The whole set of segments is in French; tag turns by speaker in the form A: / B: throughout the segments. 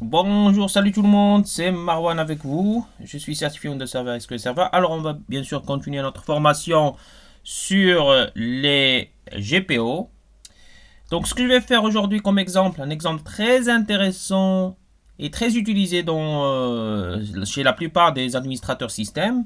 A: Bonjour, salut tout le monde, c'est Marwan avec vous. Je suis certifié Windows Server SQL Server. Alors, on va bien sûr continuer notre formation sur les GPO. Donc, ce que je vais faire aujourd'hui comme exemple, un exemple très intéressant et très utilisé chez la plupart des administrateurs système,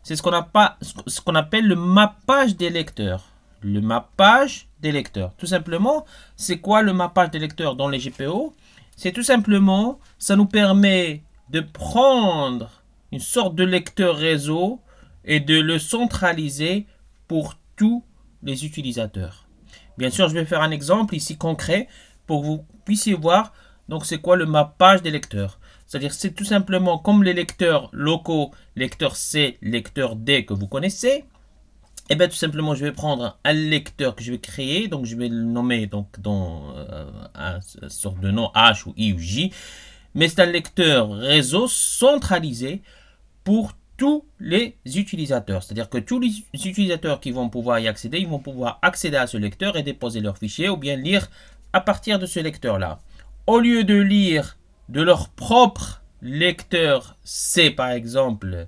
A: c'est ce qu'on appelle le mappage des lecteurs. Le mappage des lecteurs. Tout simplement, c'est quoi le mappage des lecteurs dans les GPO? C'est tout simplement, ça nous permet de prendre une sorte de lecteur réseau et de le centraliser pour tous les utilisateurs. Bien sûr, je vais faire un exemple ici concret pour que vous puissiez voir donc c'est quoi le mappage des lecteurs. C'est-à-dire c'est tout simplement comme les lecteurs locaux, lecteur C, lecteur D que vous connaissez. Et bien tout simplement je vais prendre un lecteur que je vais créer, donc je vais le nommer donc dans un sorte de nom H ou I ou J, mais c'est un lecteur réseau centralisé pour tous les utilisateurs. C'est-à-dire que tous les utilisateurs qui vont pouvoir y accéder, ils vont pouvoir accéder à ce lecteur et déposer leurs fichiers ou bien lire à partir de ce lecteur-là. Au lieu de lire de leur propre lecteur C, par exemple,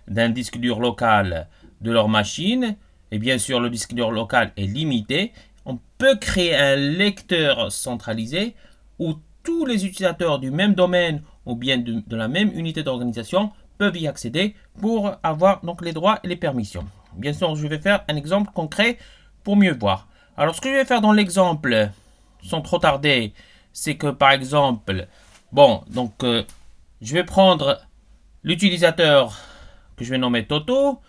A: d'un disque dur local de leur machine, et bien sûr le disque dur local est limité, on peut créer un lecteur centralisé où tous les utilisateurs du même domaine ou bien de la même unité d'organisation peuvent y accéder pour avoir donc les droits et les permissions. Bien sûr, je vais faire un exemple concret pour mieux voir. Alors, ce que je vais faire dans l'exemple, sans trop tarder, c'est que par exemple, je vais prendre l'utilisateur que je vais nommer Toto,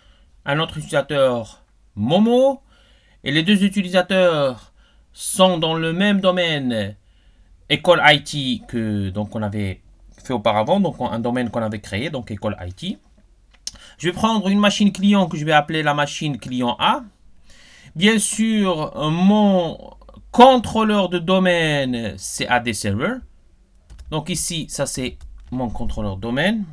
A: un autre utilisateur Momo, et les deux utilisateurs sont dans le même domaine école IT que donc on avait fait auparavant, donc un domaine qu'on avait créé, donc école IT. Je vais prendre une machine client que je vais appeler la machine client A. Bien sûr, mon contrôleur de domaine, c'est AD Server. Donc ici, ça c'est mon contrôleur de domaine.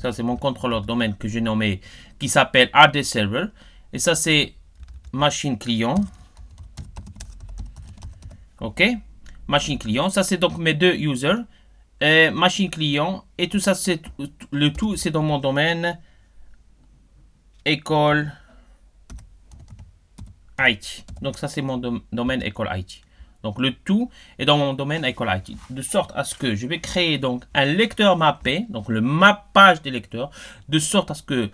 A: Ça c'est mon contrôleur de domaine que j'ai nommé, qui s'appelle AD Server. Et ça c'est machine client. Ok, machine client. Ça c'est donc mes deux users. Machine client. Et tout ça, c'est le tout, c'est dans mon domaine école IT. Donc ça, c'est mon domaine école IT. Donc le tout est dans mon domaine école IT. De sorte à ce que je vais créer donc un lecteur mappé, donc le mappage des lecteurs, de sorte à ce que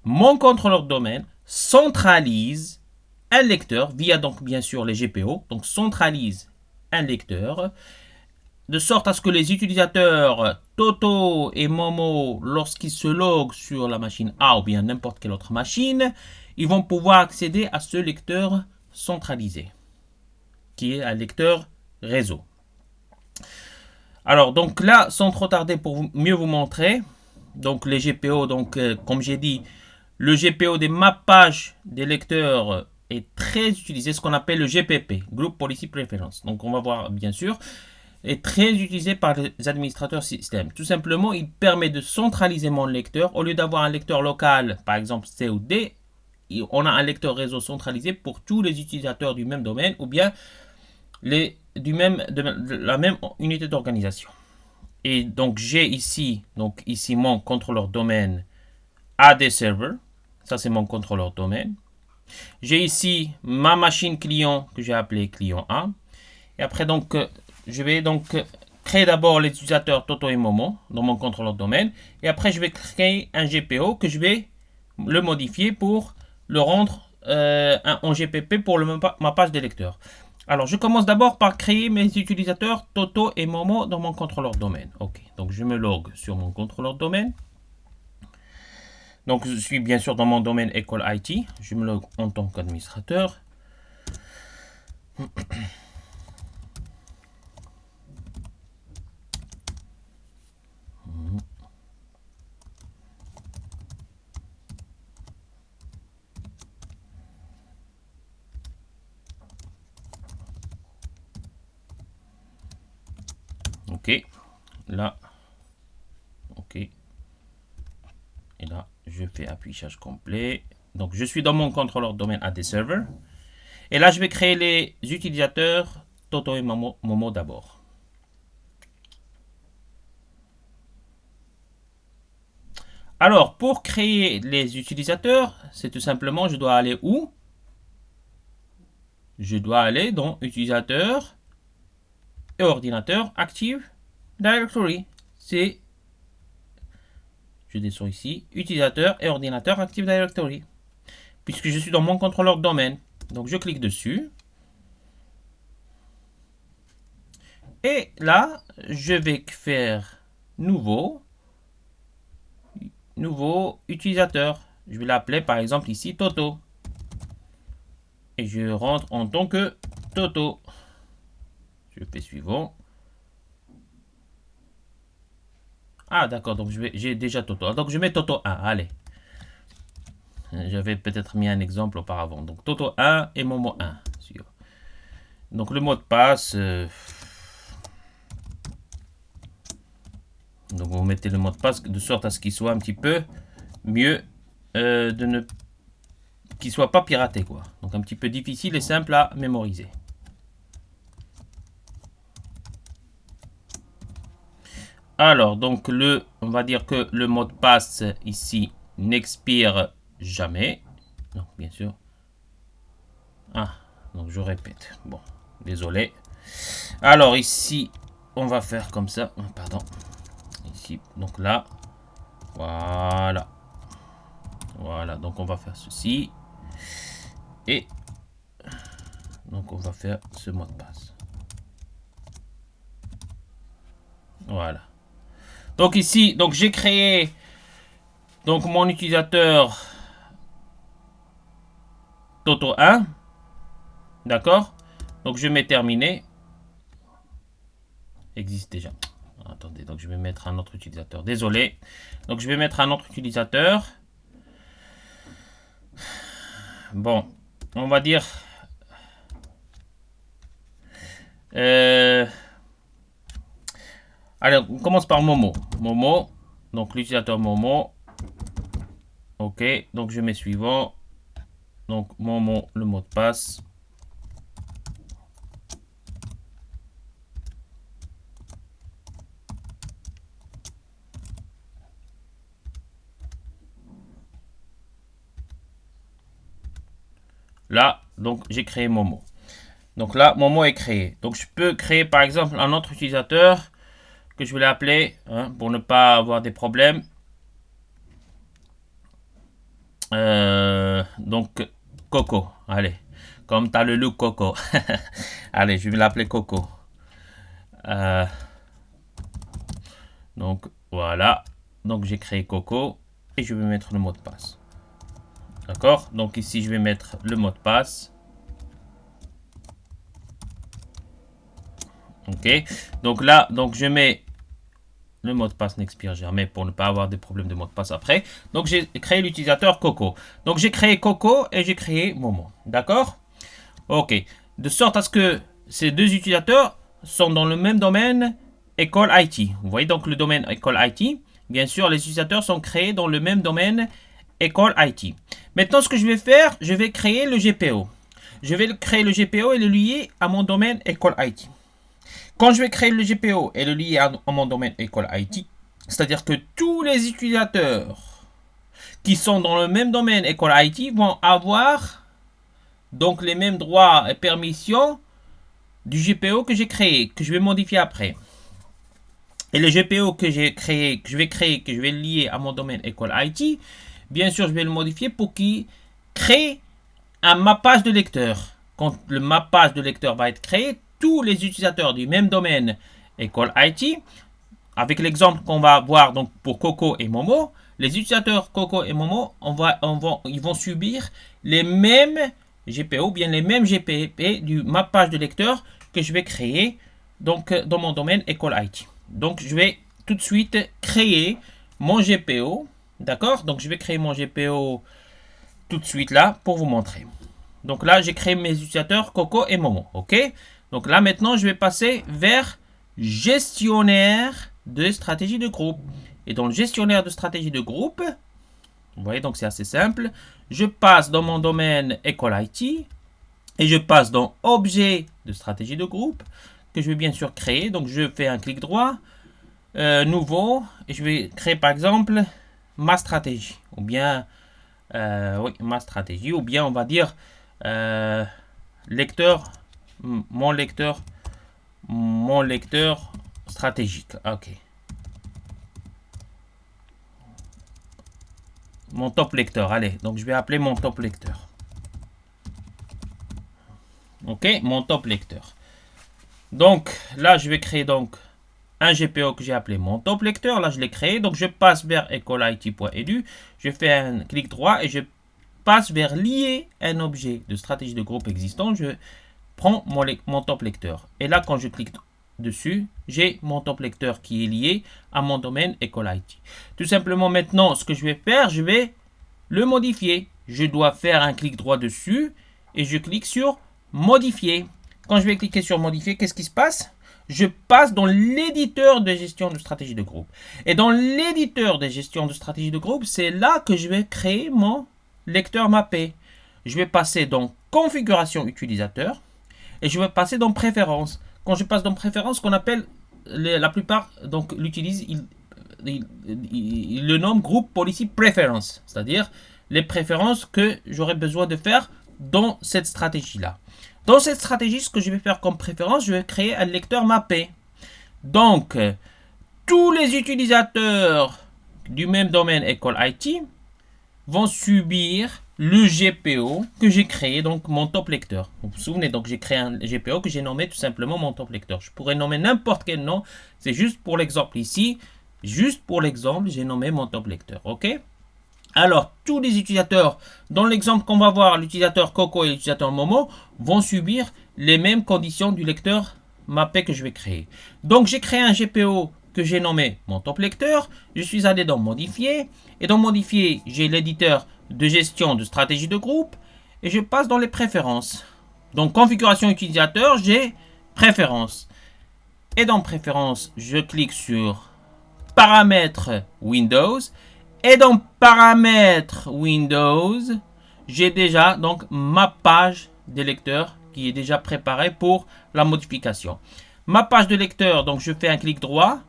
A: mon contrôleur de domaine centralise un lecteur via donc bien sûr les GPO, donc centralise un lecteur de sorte à ce que les utilisateurs Toto et Momo, lorsqu'ils se loguent sur la machine A ou bien n'importe quelle autre machine, ils vont pouvoir accéder à ce lecteur centralisé, qui est un lecteur réseau. Alors, donc là, sans trop tarder, pour mieux vous montrer, donc les GPO, donc comme j'ai dit, le GPO des mappages des lecteurs est très utilisé, ce qu'on appelle le GPP, Group Policy Preference. Donc on va voir bien sûr est très utilisé par les administrateurs système. Tout simplement, il permet de centraliser mon lecteur. Au lieu d'avoir un lecteur local, par exemple C ou D, on a un lecteur réseau centralisé pour tous les utilisateurs du même domaine ou bien de la même unité d'organisation. Et donc j'ai ici, mon contrôleur domaine AD Server. Ça, c'est mon contrôleur domaine. J'ai ici ma machine client que j'ai appelée client A. Et après, donc, je vais donc créer d'abord les utilisateurs Toto et Momo dans mon contrôleur de domaine. Et après, je vais créer un GPO que je vais le modifier pour le rendre en GPP pour ma page des lecteurs. Alors, je commence d'abord par créer mes utilisateurs Toto et Momo dans mon contrôleur de domaine. Ok, donc je me log sur mon contrôleur de domaine. Donc, je suis bien sûr dans mon domaine école IT. Je me log en tant qu'administrateur. Ok, là, ok. Et là, je fais affichage complet. Donc, je suis dans mon contrôleur domaine AD Server. Et là, je vais créer les utilisateurs Toto et Momo d'abord. Alors, pour créer les utilisateurs, c'est tout simplement, je dois aller où? Je dois aller dans Utilisateur et Ordinateur Active Directory. C'est, je descends ici, Utilisateur et Ordinateur Active Directory. Puisque je suis dans mon contrôleur de domaine. Donc, je clique dessus. Et là, je vais faire nouveau utilisateur. Je vais l'appeler par exemple ici Toto. Et je rentre en tant que Toto. Je fais suivant. Ah d'accord, donc j'ai déjà Toto. Donc je mets Toto 1, allez. J'avais peut-être mis un exemple auparavant. Donc Toto 1 et Momo 1. Donc le mot de passe... Donc vous mettez le mot de passe de sorte à ce qu'il soit un petit peu mieux qu'il soit pas piraté quoi. Donc un petit peu difficile et simple à mémoriser. Alors donc on va dire que le mot de passe ici n'expire jamais. Donc bien sûr. Ah, donc je répète. Bon, désolé. Alors ici, on va faire comme ça. Pardon. Ici, donc là. Voilà. Voilà, donc on va faire ceci. Et donc on va faire ce mot de passe. Voilà. Donc ici, donc j'ai créé donc mon utilisateur Toto 1. D'accord? Donc je mets terminé. Existe déjà. Attendez, donc je vais mettre un autre utilisateur. Désolé. Donc je vais mettre un autre utilisateur. Bon, on va dire... allez, on commence par Momo. Momo, donc l'utilisateur Momo. Ok, donc je mets suivant. Donc Momo, le mot de passe. Là, donc j'ai créé Momo. Donc là, Momo est créé. Donc je peux créer par exemple un autre utilisateur que je vais l'appeler pour ne pas avoir des problèmes. Donc Coco, allez, comme tu as le look Coco. Allez, je vais l'appeler Coco. Donc voilà, donc j'ai créé Coco et je vais mettre le mot de passe. D'accord, donc ici je vais mettre le mot de passe. Ok, donc là, donc je mets le mot de passe n'expire jamais pour ne pas avoir des problèmes de mot de passe après. Donc j'ai créé l'utilisateur Coco. Donc j'ai créé Coco et j'ai créé Momo. D'accord? Ok, de sorte à ce que ces deux utilisateurs sont dans le même domaine école IT. Vous voyez donc le domaine école IT. Bien sûr, les utilisateurs sont créés dans le même domaine école IT. Maintenant, ce que je vais faire, je vais créer le GPO. Je vais créer le GPO et le lier à mon domaine école IT. Quand je vais créer le GPO et le lier à mon domaine école IT, c'est-à-dire que tous les utilisateurs qui sont dans le même domaine école IT vont avoir donc les mêmes droits et permissions du GPO que j'ai créé, que je vais modifier après. Et le GPO que j'ai créé, que je vais créer, que je vais lier à mon domaine école IT, bien sûr, je vais le modifier pour qu'il crée un mappage de lecteur. Quand le mappage de lecteur va être créé, tous les utilisateurs du même domaine école IT, avec l'exemple qu'on va voir donc pour Coco et Momo, les utilisateurs Coco et Momo, ils vont subir les mêmes GPO, bien les mêmes GPP du mappage de lecteur que je vais créer donc dans mon domaine école IT. Donc je vais tout de suite créer mon GPO, d'accord? Donc je vais créer mon GPO tout de suite là pour vous montrer. Donc là, j'ai créé mes utilisateurs Coco et Momo, ok? Donc là, maintenant, je vais passer vers gestionnaire de stratégie de groupe. Et dans le gestionnaire de stratégie de groupe, vous voyez, donc c'est assez simple. Je passe dans mon domaine école IT et je passe dans objet de stratégie de groupe que je vais bien sûr créer. Donc je fais un clic droit, nouveau, et je vais créer par exemple ma stratégie, ou bien oui, ma stratégie, ou bien on va dire lecteur, mon lecteur stratégique. Ok. Mon top lecteur, allez, donc je vais appeler mon top lecteur. Ok, mon top lecteur. Donc là, je vais créer donc un GPO que j'ai appelé mon top lecteur. Là, je l'ai créé. Donc je passe vers école-it.edu. Je fais un clic droit et je passe vers lier un objet de stratégie de groupe existant. Je prends mon top lecteur. Et là, quand je clique dessus, j'ai mon top lecteur qui est lié à mon domaine école-it. Tout simplement, maintenant, ce que je vais faire, je vais le modifier. Je dois faire un clic droit dessus et je clique sur modifier. Quand je vais cliquer sur modifier, qu'est-ce qui se passe? Je passe dans l'éditeur de gestion de stratégie de groupe. Et dans l'éditeur de gestion de stratégie de groupe, c'est là que je vais créer mon lecteur mappé. Je vais passer dans configuration utilisateur et je vais passer dans préférences. Quand je passe dans préférences, qu'on appelle la plupart donc l'utilise, il le nomme groupe policy preference, c'est-à-dire les préférences que j'aurais besoin de faire dans cette stratégie-là. Dans cette stratégie, ce que je vais faire comme préférence, je vais créer un lecteur mappé. Donc, tous les utilisateurs du même domaine école IT vont subir le GPO que j'ai créé, donc mon top lecteur. Vous vous souvenez, donc j'ai créé un GPO que j'ai nommé tout simplement mon top lecteur. Je pourrais nommer n'importe quel nom, c'est juste pour l'exemple ici. Juste pour l'exemple, j'ai nommé mon top lecteur, ok? Alors, tous les utilisateurs, dans l'exemple qu'on va voir, l'utilisateur Coco et l'utilisateur Momo, vont subir les mêmes conditions du lecteur mappé que je vais créer. Donc, j'ai créé un GPO que j'ai nommé mon top lecteur. Je suis allé dans modifier. Et dans modifier, j'ai l'éditeur de gestion de stratégie de groupe. Et je passe dans les préférences. Donc, configuration utilisateur, j'ai préférences. Et dans préférences, je clique sur paramètres Windows. Et dans paramètres Windows, j'ai déjà donc ma page de lecteur qui est déjà préparée pour la modification. Ma page de lecteur, donc je fais un clic droit,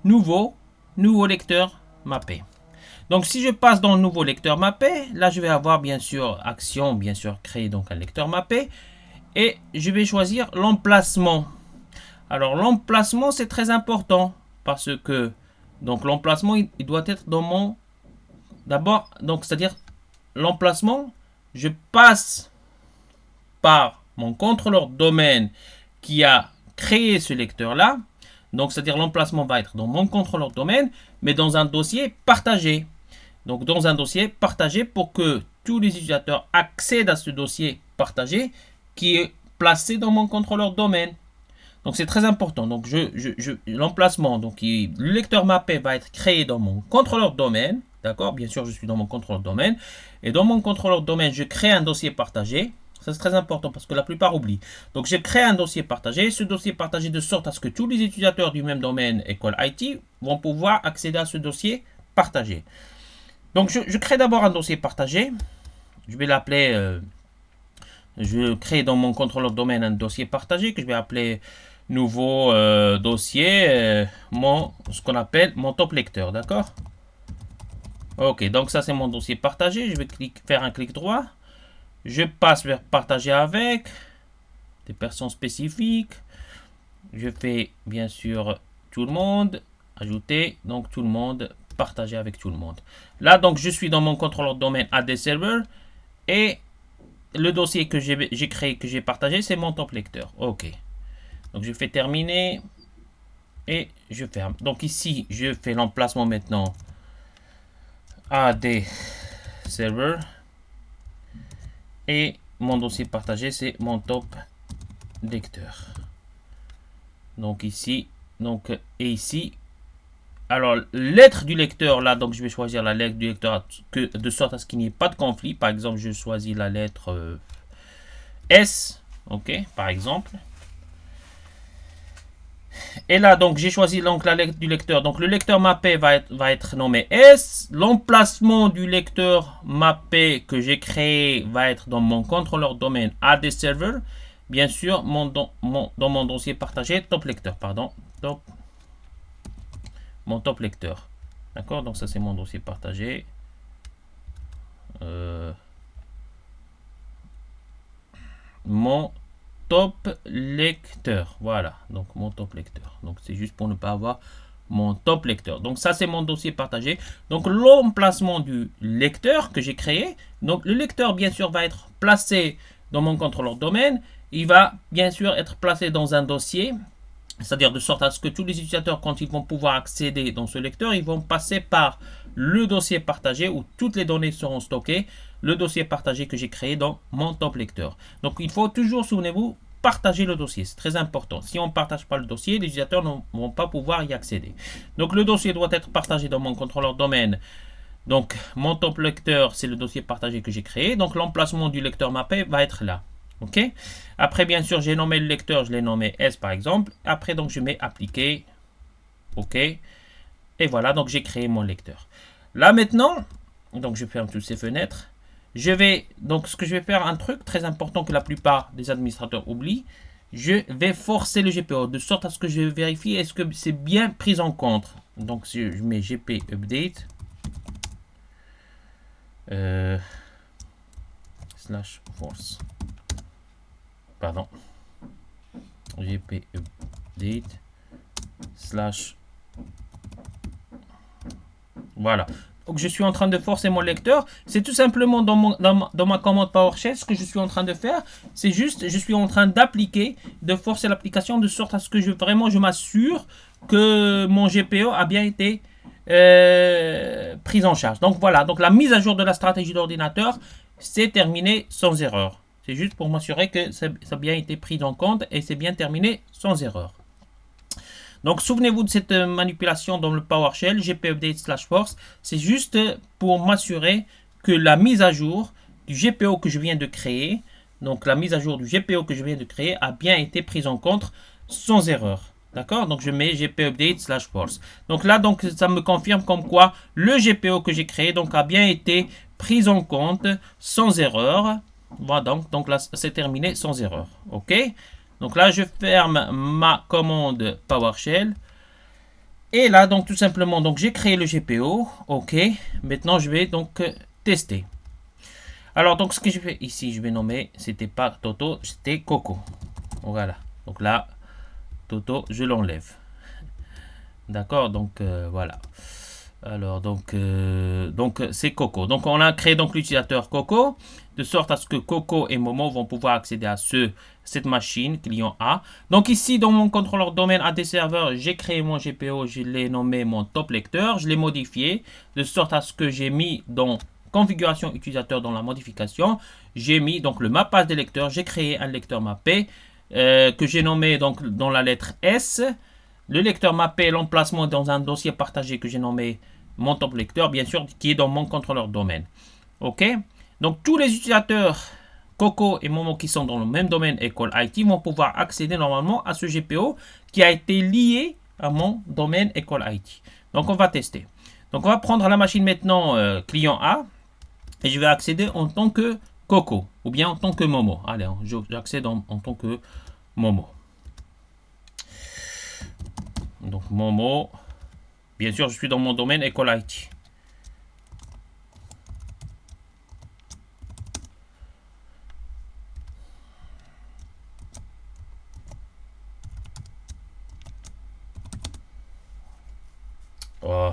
A: nouveau lecteur mappé. Donc si je passe dans le nouveau lecteur mappé, là je vais avoir bien sûr action, bien sûr créer donc un lecteur mappé. Et je vais choisir l'emplacement. Alors l'emplacement c'est très important parce que donc l'emplacement il doit être dans mon... D'abord, donc c'est-à-dire l'emplacement, je passe par mon contrôleur domaine qui a créé ce lecteur-là. Donc c'est-à-dire l'emplacement va être dans mon contrôleur domaine, mais dans un dossier partagé. Donc dans un dossier partagé pour que tous les utilisateurs accèdent à ce dossier partagé qui est placé dans mon contrôleur domaine. Donc c'est très important. Donc l'emplacement, donc le lecteur mappé va être créé dans mon contrôleur domaine. D'accord? Bien sûr, je suis dans mon contrôleur domaine. Et dans mon contrôleur domaine, je crée un dossier partagé. Ça, c'est très important parce que la plupart oublient. Donc, je crée un dossier partagé. Ce dossier partagé de sorte à ce que tous les utilisateurs du même domaine école IT vont pouvoir accéder à ce dossier partagé. Donc, je crée d'abord un dossier partagé. Je vais l'appeler... je crée dans mon contrôleur domaine un dossier partagé que je vais appeler nouveau dossier, ce qu'on appelle mon top lecteur. D'accord? Ok, donc ça c'est mon dossier partagé. Je vais faire un clic droit. Je passe vers partager avec des personnes spécifiques. Je fais bien sûr tout le monde. Ajouter, donc tout le monde, partager avec tout le monde. Là, donc je suis dans mon contrôleur domaine AD Server. Et le dossier que j'ai créé, que j'ai partagé, c'est mon top lecteur. Ok. Donc je fais terminer. Et je ferme. Donc ici, je fais l'emplacement maintenant. AD Server et mon dossier partagé c'est mon top lecteur. Donc ici, donc et ici, alors lettre du lecteur là, donc je vais choisir la lettre du lecteur de sorte à ce qu'il n'y ait pas de conflit. Par exemple, je choisis la lettre S, ok, par exemple. Et là, donc, j'ai choisi donc, la lettre du lecteur. Donc, le lecteur mappé va être nommé S. L'emplacement du lecteur mappé que j'ai créé va être dans mon contrôleur domaine AD Server. bien sûr dans mon dossier partagé, top lecteur, pardon, mon top lecteur. D'accord, donc ça c'est mon dossier partagé. Mon top lecteur, voilà, donc mon top lecteur. Donc c'est juste pour ne pas avoir mon top lecteur. Donc ça c'est mon dossier partagé. Donc l'emplacement du lecteur que j'ai créé. Donc le lecteur bien sûr va être placé dans mon contrôleur domaine. Il va bien sûr être placé dans un dossier. C'est-à-dire de sorte à ce que tous les utilisateurs, quand ils vont pouvoir accéder dans ce lecteur, ils vont passer par le dossier partagé où toutes les données seront stockées, le dossier partagé que j'ai créé dans mon top lecteur. Donc il faut toujours, souvenez-vous, partager le dossier. C'est très important. Si on ne partage pas le dossier, les utilisateurs ne vont pas pouvoir y accéder. Donc le dossier doit être partagé dans mon contrôleur domaine. Donc mon top lecteur, c'est le dossier partagé que j'ai créé. Donc l'emplacement du lecteur mappé va être là. OK. Après, bien sûr, j'ai nommé le lecteur, je l'ai nommé S par exemple. Après, donc, je mets appliquer. OK. Et voilà, donc j'ai créé mon lecteur. Là, maintenant, donc je ferme toutes ces fenêtres. Donc, ce que je vais faire, un truc très important que la plupart des administrateurs oublient. Je vais forcer le GPO de sorte à ce que je vérifie est-ce que c'est bien pris en compte. Donc, si je mets GP update. Slash force. Pardon. GP update. Slash. Voilà. Donc je suis en train de forcer mon lecteur. C'est tout simplement dans ma commande PowerShell, ce que je suis en train de faire. C'est juste, je suis en train d'appliquer, de forcer l'application de sorte à ce que je m'assure que mon GPO a bien été pris en charge. Donc voilà, donc la mise à jour de la stratégie d'ordinateur, c'est terminé sans erreur. C'est juste pour m'assurer que ça a bien été pris en compte et c'est bien terminé sans erreur. Donc souvenez-vous de cette manipulation dans le PowerShell, gpupdate/force, c'est juste pour m'assurer que la mise à jour du GPO que je viens de créer, donc la mise à jour du GPO que je viens de créer a bien été prise en compte sans erreur. D'accord? Donc je mets gpupdate/force. Donc là, donc, ça me confirme comme quoi le GPO que j'ai créé donc, a bien été pris en compte sans erreur. Voilà, donc là, c'est terminé sans erreur. OK? Donc là, je ferme ma commande PowerShell. Et là, donc tout simplement, donc j'ai créé le GPO. OK. Maintenant, je vais donc tester. Alors, donc ce que je fais ici, je vais nommer, c'était pas Toto, c'était Coco. Voilà. Donc là, Toto, je l'enlève. D'accord, donc voilà. Alors donc c'est Coco. Donc on a créé donc l'utilisateur Coco de sorte à ce que Coco et Momo vont pouvoir accéder à cette machine client A. Donc ici dans mon contrôleur domaine AD serveur, j'ai créé mon GPO, je l'ai nommé mon top lecteur, je l'ai modifié de sorte à ce que j'ai mis dans configuration utilisateur dans la modification, j'ai mis donc le mappage des lecteurs, j'ai créé un lecteur mappé que j'ai nommé donc dans la lettre S. Le lecteur mappé l'emplacement dans un dossier partagé que j'ai nommé mon top lecteur, bien sûr, qui est dans mon contrôleur domaine. OK? Donc, tous les utilisateurs Coco et Momo qui sont dans le même domaine école IT vont pouvoir accéder normalement à ce GPO qui a été lié à mon domaine école IT. Donc, on va tester. Donc, on va prendre la machine maintenant client A et je vais accéder en tant que Coco ou bien en tant que Momo. Allez, j'accède en tant que Momo. Donc Momo, bien sûr je suis dans mon domaine école IT. Oh,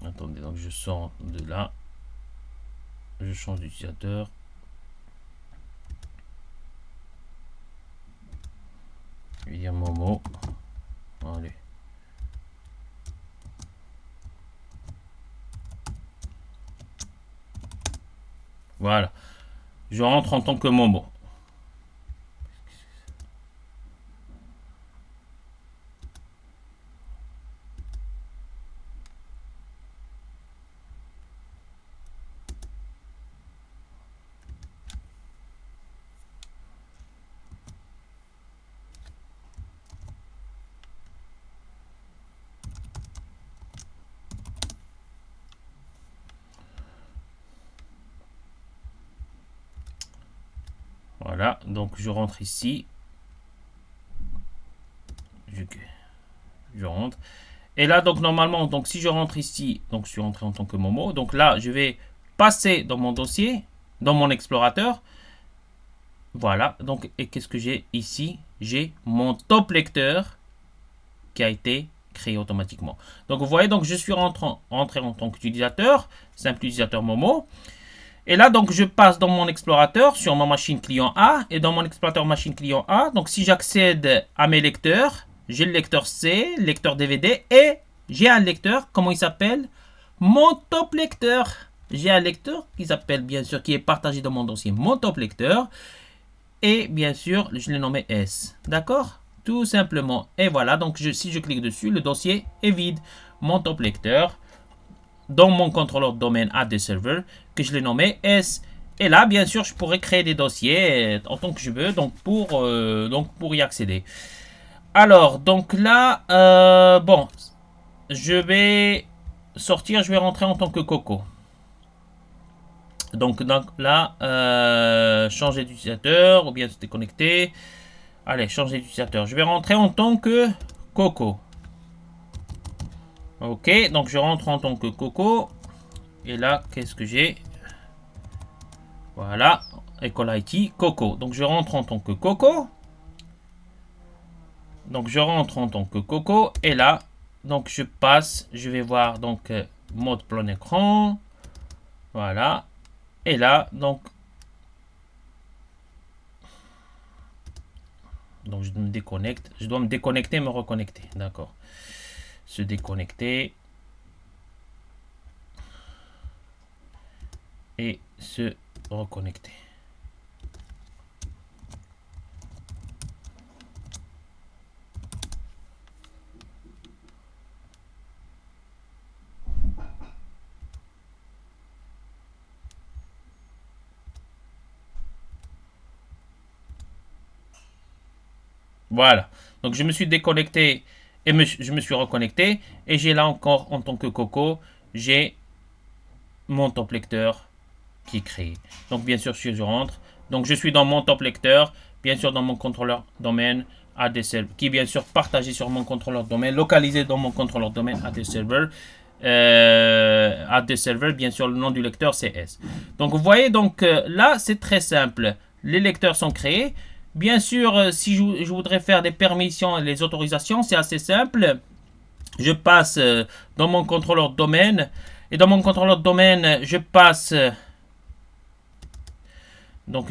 A: attendez, donc je sors de là, je change d'utilisateur. Je vais dire Momo. Allez. Voilà. Je rentre en tant que Momo. Voilà, donc je rentre ici. Je rentre. Et là, donc normalement, donc si je rentre ici, donc je suis rentré en tant que Momo. Donc là, je vais passer dans mon dossier, dans mon explorateur. Voilà, donc et qu'est-ce que j'ai ici? J'ai mon top lecteur qui a été créé automatiquement. Donc vous voyez, donc je suis rentré en tant qu'utilisateur, simple utilisateur Momo. Et là, donc je passe dans mon explorateur sur ma machine client A. Et dans mon explorateur machine client A, donc si j'accède à mes lecteurs, j'ai le lecteur C, lecteur DVD, et j'ai un lecteur, comment il s'appelle? Mon top lecteur. J'ai un lecteur qui s'appelle, bien sûr, qui est partagé dans mon dossier, mon top lecteur. Et bien sûr, je l'ai nommé S. D'accord? Tout simplement. Et voilà, donc si je clique dessus, le dossier est vide. Mon top lecteur, dans mon contrôleur de domaine add des serveurs, que je l'ai nommé S. Et là, bien sûr, je pourrais créer des dossiers en tant que je veux, donc pour y accéder. Alors, donc là, bon, je vais sortir, je vais rentrer en tant que Coco. Donc là, changer d'utilisateur ou bien se déconnecter. Allez, changer d'utilisateur. Je vais rentrer en tant que Coco. Ok, donc je rentre en tant que Coco. Et là, qu'est-ce que j'ai? Voilà, École IT, Coco. Donc je rentre en tant que Coco. Donc je rentre en tant que Coco. Et là, donc je passe, je vais voir donc mode plein écran. Voilà. Et là, donc je me déconnecte. Je dois me déconnecter et me reconnecter. D'accord. Se déconnecter. Et se reconnecter. Voilà. Donc je me suis déconnecté et je me suis reconnecté. Et j'ai là encore, en tant que Coco, j'ai mon top lecteur qui est créé. Donc bien sûr, si je rentre, donc je suis dans mon top lecteur, bien sûr dans mon contrôleur domaine AD qui est bien sûr partagé sur mon contrôleur domaine, localisé dans mon contrôleur domaine AD server. AD server, bien sûr, le nom du lecteur c'est S. Donc vous voyez, donc là c'est très simple. Les lecteurs sont créés. Bien sûr, si je voudrais faire des permissions et les autorisations, c'est assez simple. Je passe dans mon contrôleur de domaine. Et dans mon contrôleur de domaine, je passe dans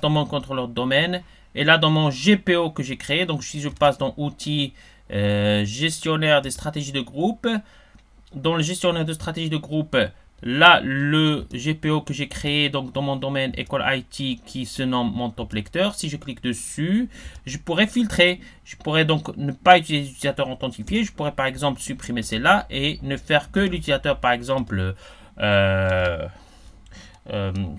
A: mon contrôleur de domaine. Et là, dans mon GPO que j'ai créé, donc si je passe dans outils gestionnaire des stratégies de groupe, dans le gestionnaire de stratégie de groupe, là, le GPO que j'ai créé donc dans mon domaine école IT qui se nomme mon top lecteur, si je clique dessus, je pourrais filtrer. Je pourrais donc ne pas utiliser l'utilisateur authentifié. Je pourrais par exemple supprimer celle-là et ne faire que l'utilisateur par exemple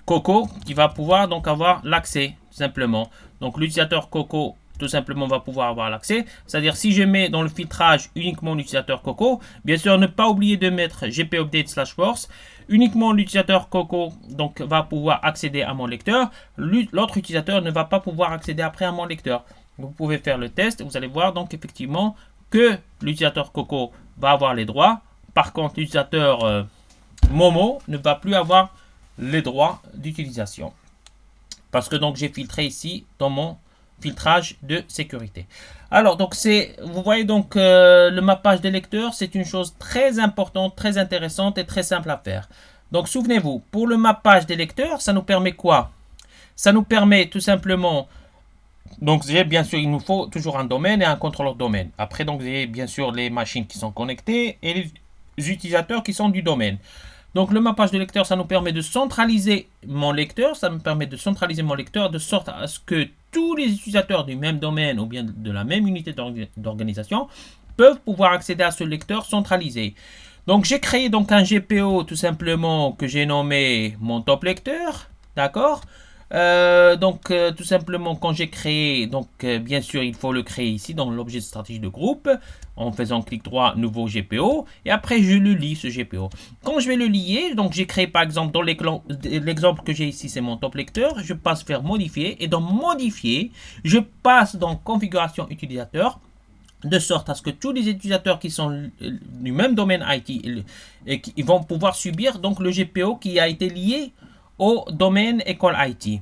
A: Coco qui va pouvoir donc avoir l'accès simplement. Donc l'utilisateur Coco tout simplement va pouvoir avoir l'accès. C'est-à-dire si je mets dans le filtrage uniquement l'utilisateur Coco, bien sûr ne pas oublier de mettre gp update /force. Uniquement l'utilisateur Coco donc va pouvoir accéder à mon lecteur. L'autre utilisateur ne va pas pouvoir accéder après à mon lecteur. Vous pouvez faire le test. Vous allez voir donc effectivement que l'utilisateur Coco va avoir les droits. Par contre l'utilisateur Momo ne va plus avoir les droits d'utilisation. Parce que donc j'ai filtré ici dans mon filtrage de sécurité. Alors donc vous voyez donc le mappage des lecteurs, c'est une chose très importante, très intéressante et très simple à faire. Donc souvenez-vous, pour le mappage des lecteurs, ça nous permet quoi? Ça nous permet tout simplement, donc bien sûr il nous faut toujours un domaine et un contrôleur domaine. Après donc j'ai bien sûr les machines qui sont connectées et les utilisateurs qui sont du domaine. Donc le mappage de lecteur, ça nous permet de centraliser mon lecteur, de sorte à ce que tous les utilisateurs du même domaine ou bien de la même unité d'organisation peuvent pouvoir accéder à ce lecteur centralisé. Donc j'ai créé donc un GPO tout simplement que j'ai nommé mon top lecteur, d'accord? Tout simplement, quand j'ai créé, bien sûr, il faut le créer ici dans l'objet de stratégie de groupe en faisant clic droit, nouveau GPO, et après je le lis ce GPO. Quand je vais le lier, donc j'ai créé par exemple dans l'exemple que j'ai ici, c'est mon top lecteur, je passe vers modifier, et dans modifier, je passe dans configuration utilisateur, de sorte à ce que tous les utilisateurs qui sont du même domaine IT ils vont pouvoir subir donc le GPO qui a été lié au domaine école IT.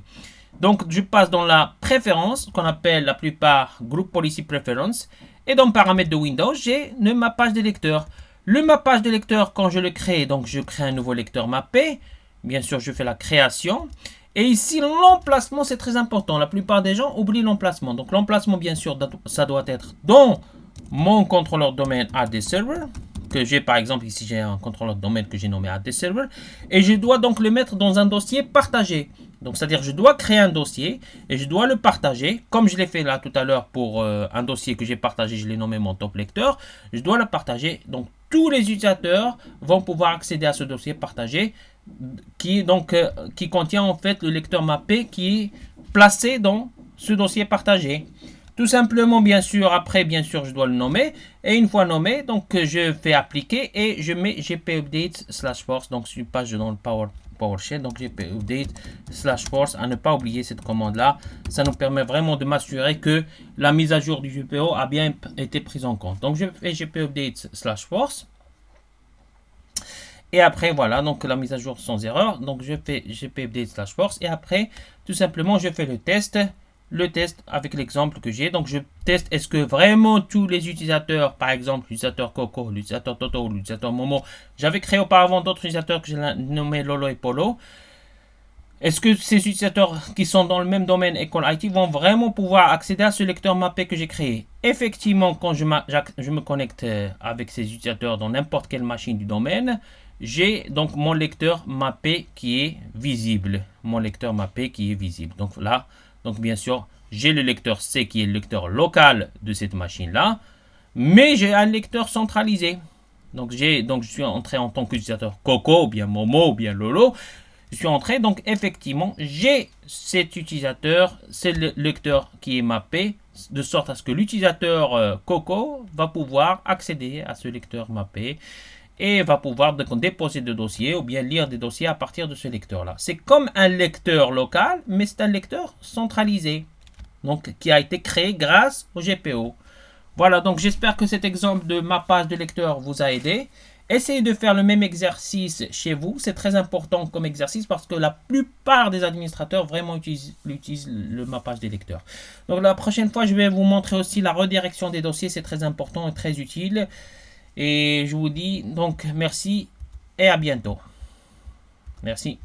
A: Donc je passe dans la préférence qu'on appelle la plupart Group Policy Preference, et dans paramètres de Windows j'ai le mappage des lecteurs. Le mappage des lecteurs, quand je le crée, donc je crée un nouveau lecteur mappé, bien sûr je fais la création. Et ici, l'emplacement, c'est très important. La plupart des gens oublient l'emplacement. Donc, l'emplacement, bien sûr, ça doit être dans mon contrôleur domaine AD Server, que j'ai, par exemple, ici, j'ai un contrôleur domaine que j'ai nommé AD Server. Et je dois donc le mettre dans un dossier partagé. Donc, c'est-à-dire, je dois créer un dossier et je dois le partager, comme je l'ai fait là tout à l'heure pour un dossier que j'ai partagé, je l'ai nommé mon top lecteur. Je dois le partager. Donc, tous les utilisateurs vont pouvoir accéder à ce dossier partagé qui contient en fait le lecteur mappé qui est placé dans ce dossier partagé. Tout simplement, bien sûr, après, bien sûr, je dois le nommer. Et une fois nommé, donc je fais appliquer et je mets gpupdate/force. Donc, sur une page dans le PowerShell. Donc, gpupdate/force. À ne pas oublier cette commande-là. Ça nous permet vraiment de m'assurer que la mise à jour du GPO a bien été prise en compte. Donc, je fais gpupdate/force. Et après, voilà, donc la mise à jour sans erreur. Donc, je fais gpupdate/force. Et après, tout simplement, je fais le test avec l'exemple que j'ai. Donc, je teste est-ce que vraiment tous les utilisateurs, par exemple, l'utilisateur Coco, l'utilisateur Toto, l'utilisateur Momo, j'avais créé auparavant d'autres utilisateurs que j'ai nommés Lolo et Polo. Est-ce que ces utilisateurs qui sont dans le même domaine école IT vont vraiment pouvoir accéder à ce lecteur mappé que j'ai créé? Effectivement, quand je me connecte avec ces utilisateurs dans n'importe quelle machine du domaine, j'ai donc mon lecteur mappé qui est visible. Mon lecteur mappé qui est visible. Donc là, donc bien sûr, j'ai le lecteur C qui est le lecteur local de cette machine-là, mais j'ai un lecteur centralisé. Donc je suis entré en tant qu'utilisateur Coco, ou bien Momo, ou bien Lolo. Je suis entré, donc effectivement, j'ai cet utilisateur, c'est le lecteur qui est mappé, de sorte à ce que l'utilisateur Coco va pouvoir accéder à ce lecteur mappé et va pouvoir déposer des dossiers ou bien lire des dossiers à partir de ce lecteur-là. C'est comme un lecteur local, mais c'est un lecteur centralisé, donc qui a été créé grâce au GPO. Voilà, donc j'espère que cet exemple de mappage de lecteur vous a aidé. Essayez de faire le même exercice chez vous. C'est très important comme exercice parce que la plupart des administrateurs vraiment utilisent le mappage des lecteurs. Donc la prochaine fois, je vais vous montrer aussi la redirection des dossiers. C'est très important et très utile. Et je vous dis donc merci et à bientôt. Merci.